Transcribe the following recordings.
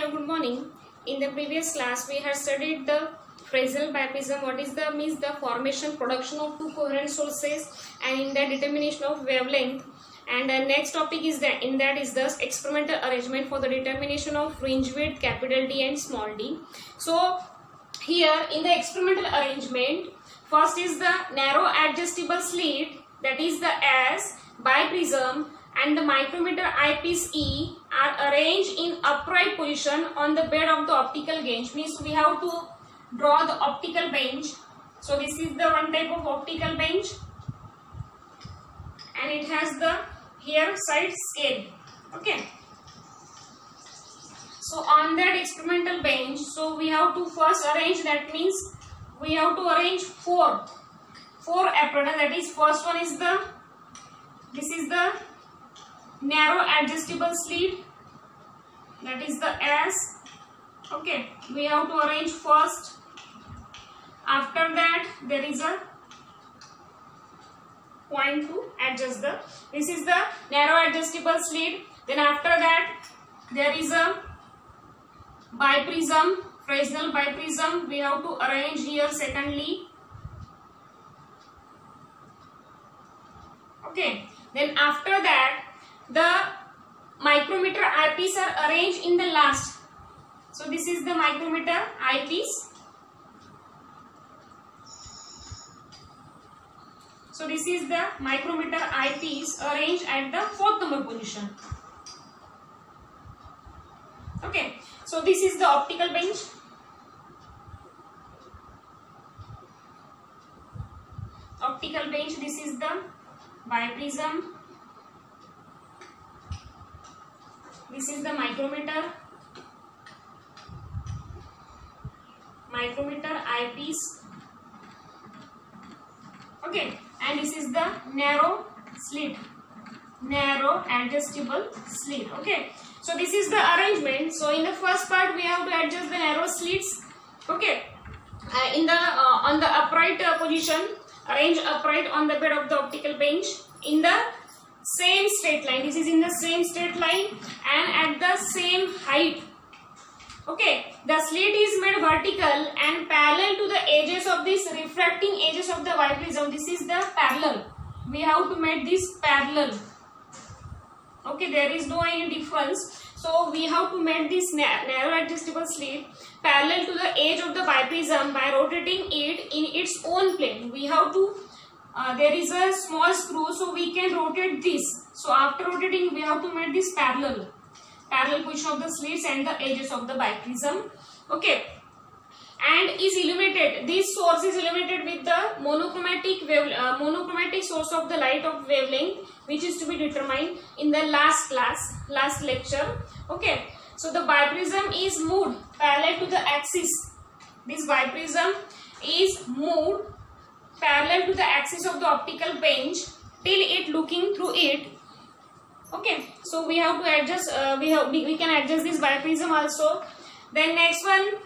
all, good morning. In the previous class, we had studied the Fresnel biprism. What is the means the formation, production of two coherent sources, and in the determination of wavelength. And the next topic is that is the experimental arrangement for the determination of fringe width, capital D and small d. So here in the experimental arrangement, first is the narrow adjustable slit, that is the S biprism, and the micrometer eyepiece E are arranged in upright position on the bed of the optical bench. Means we have to draw the optical bench. So this is the one type of optical bench, and it has the here side scale. Okay. So on that experimental bench, so we have to first arrange, that means we have to arrange four apparatus. That is, first one is this is the narrow adjustable slit, that is the S. Okay, we have to arrange first. After that there is a point to adjust this is the narrow adjustable slit. Then after that there is a biprism, Fresnel biprism. We have to arrange here secondly. Okay, then after that the micrometer eyepiece are arranged in the last. So this is the micrometer eyepiece. So this is the micrometer eyepiece arranged at the 4th number position. Okay, so this is the optical bench. Optical bench, this is the biprism. This is the micrometer eyepiece. Okay, and this is the narrow adjustable slit. Okay, so this is the arrangement. So in the first part we have to adjust the narrow slits. Okay, in the on the upright position, arrange upright on the bed of the optical bench in the same straight line. This is in the same straight line and at the same height. Okay, the slit is made vertical and parallel to the edges of this refracting edges of the biprism. This is the parallel. We have to make this parallel. Okay, there is no any difference. So we have to make this narrow adjustable slit parallel to the edge of the biprism by rotating it in its own plane. We have to there is a small screw, so we can rotate this. So after rotating, we have to make this parallel position of the slits and the edges of the biprism. Okay, and is illuminated. This source is illuminated with the monochromatic source of the light of wavelength, which is to be determined in the last lecture. Okay, so the biprism is moved parallel to the axis. This biprism is moved parallel to the axis of the optical bench till it looking through it. Okay, so we have to adjust. We can adjust this biprism also. Then next one,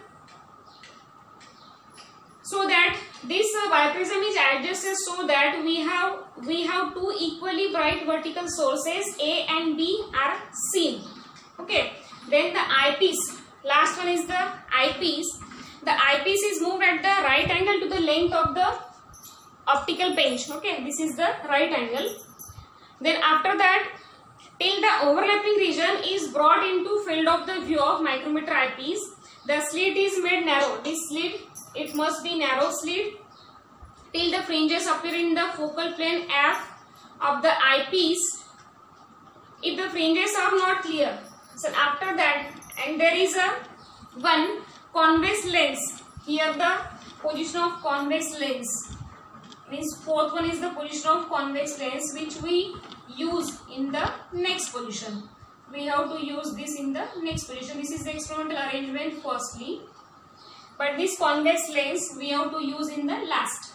so that this biprism is adjusted so that we have two equally bright vertical sources A and B are seen. Okay, then the eyepiece. Last one is the eyepiece. The eyepiece is moved at the right angle to the length of the optical bench. Okay, this is the right angle. Then after that, till the overlapping region is brought into field of the view of micrometer eyepiece, the slit is made narrow. This slit, it must be narrow slit till the fringes appear in the focal plane F of the eyepiece. If the fringes are not clear, so after that, and there is a one convex lens. Here the position of convex lens. Means fourth one is the position of convex lens, which we use in the next position. We have to use this in the next position. This is the experimental arrangement firstly, but this convex lens we have to use in the last.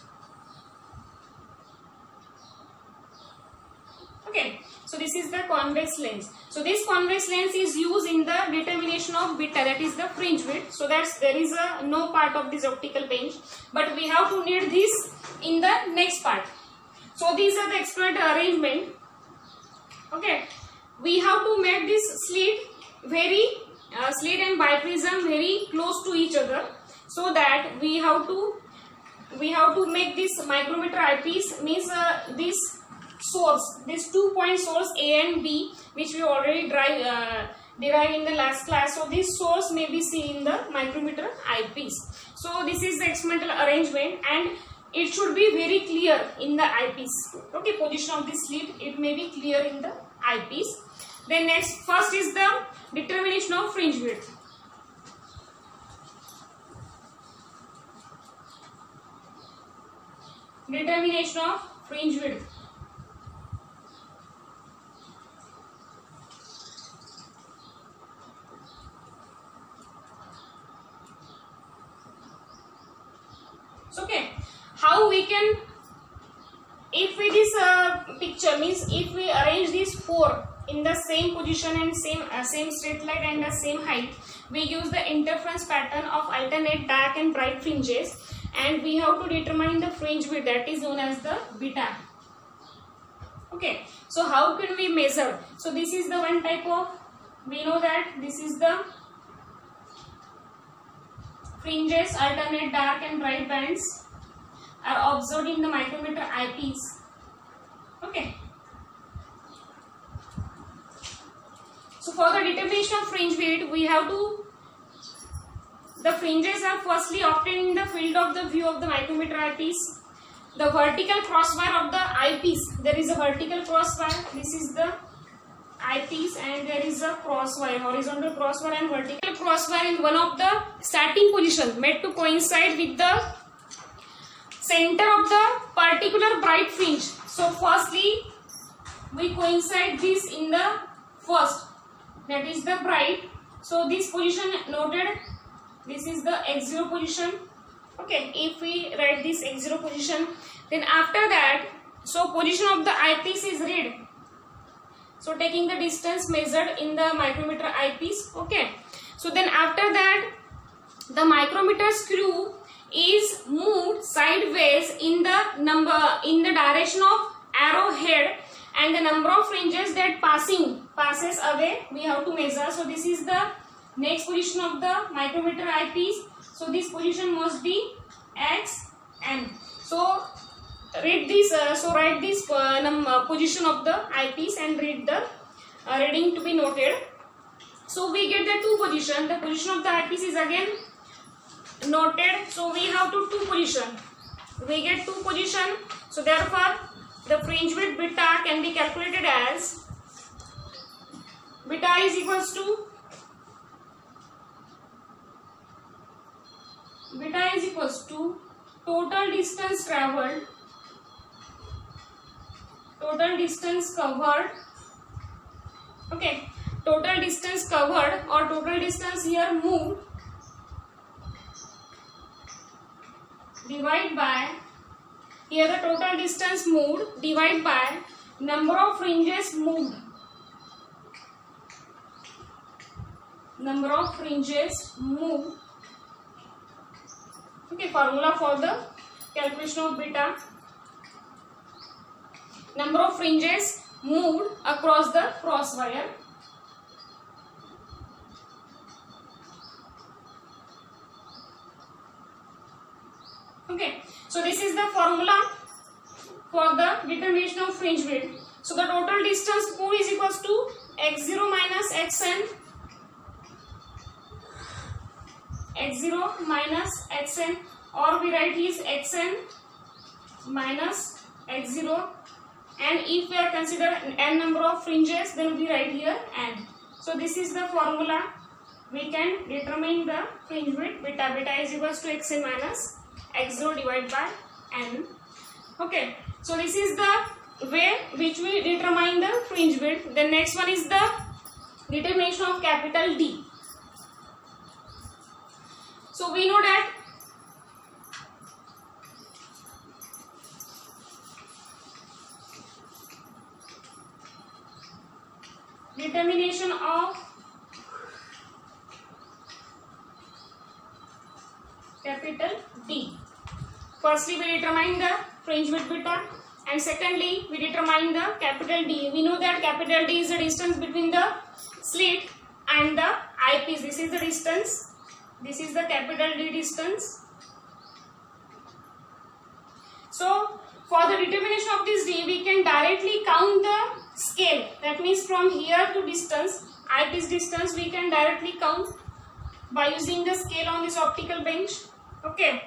Okay, so this is the convex lens. So this convex lens is used in the determination of beta, that is the fringe width. So that's there is no part of this optical bench, but we have to need this in the next part. So these are the experimental arrangement. Okay, we have to make this slit very slit and biprism very close to each other, so that we have to make this micrometer eyepiece, means this source, this 2-point source A and B, which we already derived in the last class. So this source may be seen in the micrometer eyepiece. So this is the experimental arrangement, and it should be very clear in the eyepiece. Okay, position of this slit, it may be clear in the eyepiece. Then next, first is the determination of fringe width. Determination of fringe width. Okay, how we can, if we this picture, means if we arrange these 4 in the same position and same straight line and the same height, we use the interference pattern of alternate dark and bright fringes, and we have to determine the fringe width, that is known as the beta. Okay, so how can we measure? So this is the one type of, we know that this is the fringes, alternate dark and bright bands are observed in the micrometer eyepiece. Okay. So for the determination of fringe width, we have to, the fringes are firstly obtained in the field of the view of the micrometer eyepiece. The vertical crosswire of the eyepiece, there is a vertical crosswire, this is the eyepiece, and there is a crosswire, horizontal crosswire and vertical crosswire in one of the starting position made to coincide with the center of the particular bright fringe. So firstly we coincide this in the first, that is the bright. So this position noted, this is the x0 position. Okay, if we write this x0 position, then after that, so position of the eyepiece is read. So taking the distance measured in the micrometer eyepiece. Okay, so then after that, the micrometer screw is moved sideways in the direction of arrow head, and the number of fringes that passes away we have to measure. So this is the next position of the micrometer eyepiece. So this position must be xn. So read this. So write this position of the eyepiece and read the reading to be noted. So we get the 2 position. The position of the eyepiece is again noted. So we have to 2 position. We get 2 position. So therefore the fringe width beta can be calculated as beta is equals to total distance traveled, total distance covered. Okay, total distance covered or total distance here moved divide by, here the total distance moved divide by number of fringes moved. Number of fringes moved. Okay, formula for the calculation of beta. Number of fringes moved across the crosswire. Okay, so this is the formula for the determination of fringe width. So the total distance moved is equals to x0 minus xn, x0 minus xn, or we write is xn minus x0, and if we are consider n number of fringes, then we write here n. So this is the formula we can determine the fringe width beta. Beta is equals to xn minus x0 divided by n. Okay, so this is the way which we determine the fringe width. The next one is the determination of capital D. So we know that determination of capital D. Firstly, we determine the fringe width beta, and secondly, we determine the capital D. We know that capital D is the distance between the slit and the eyepiece. This is the distance. This is the capital D distance. So for the determination of this D, we can directly count the scale. That means from here to distance, eyepiece distance, we can directly count by using the scale on this optical bench. Okay,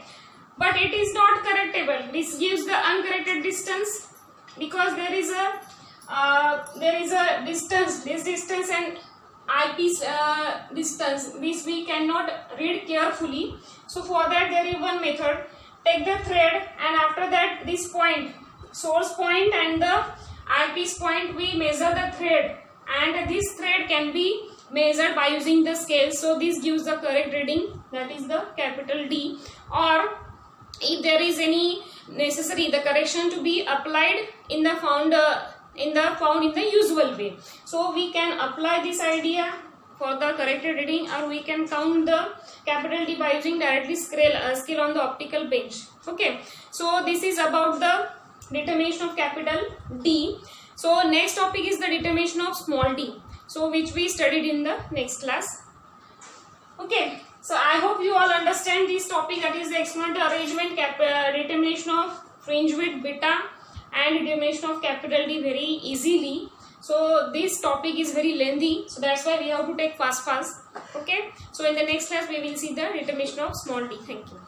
but it is not correctable. This gives the uncorrected distance because there is a distance, this distance and eyepiece distance, which we cannot read carefully. So for that there is one method. Take the thread, and after that this point, source point and the eyepiece point, we measure the thread, and this thread can be measured by using the scale. So this gives the correct reading, that is the capital D. Or if there is any necessary, the correction to be applied in the found in the usual way. So we can apply this idea for the corrected reading, or we can count the capital D by using directly scale on the optical bench. Okay, so this is about the determination of capital D. So next topic is the determination of small d, so which we studied in the next class. Okay, so I hope you all understand this topic, that is the exponent arrangement, determination of fringe width beta and determination of capital D very easily. So this topic is very lengthy, so that's why we have to take fast. Okay, so in the next class we will see the determination of small d. Thank you.